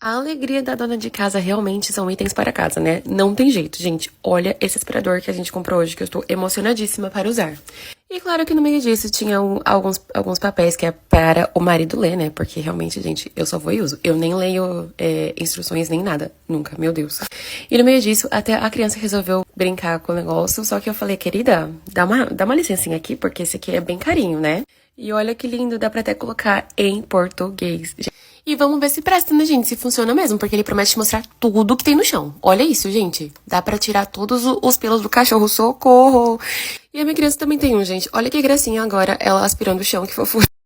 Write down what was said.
A alegria da dona de casa realmente são itens para casa, né? Não tem jeito, gente. Olha esse aspirador que a gente comprou hoje, que eu estou emocionadíssima para usar. E claro que no meio disso tinha alguns papéis que é para o marido ler, né? Porque realmente, gente, eu só vou e uso. Eu nem leio instruções nem nada. Nunca, meu Deus. E no meio disso, até a criança resolveu brincar com o negócio. Só que eu falei, querida, dá uma licencinha aqui, porque esse aqui é bem carinho, né? E olha que lindo, dá pra até colocar em português. E vamos ver se presta, né, gente? Se funciona mesmo, porque ele promete te mostrar tudo que tem no chão. Olha isso, gente. Dá pra tirar todos os pelos do cachorro, socorro! E a minha criança também tem um, gente. Olha que gracinha agora, ela aspirando o chão, que fofura.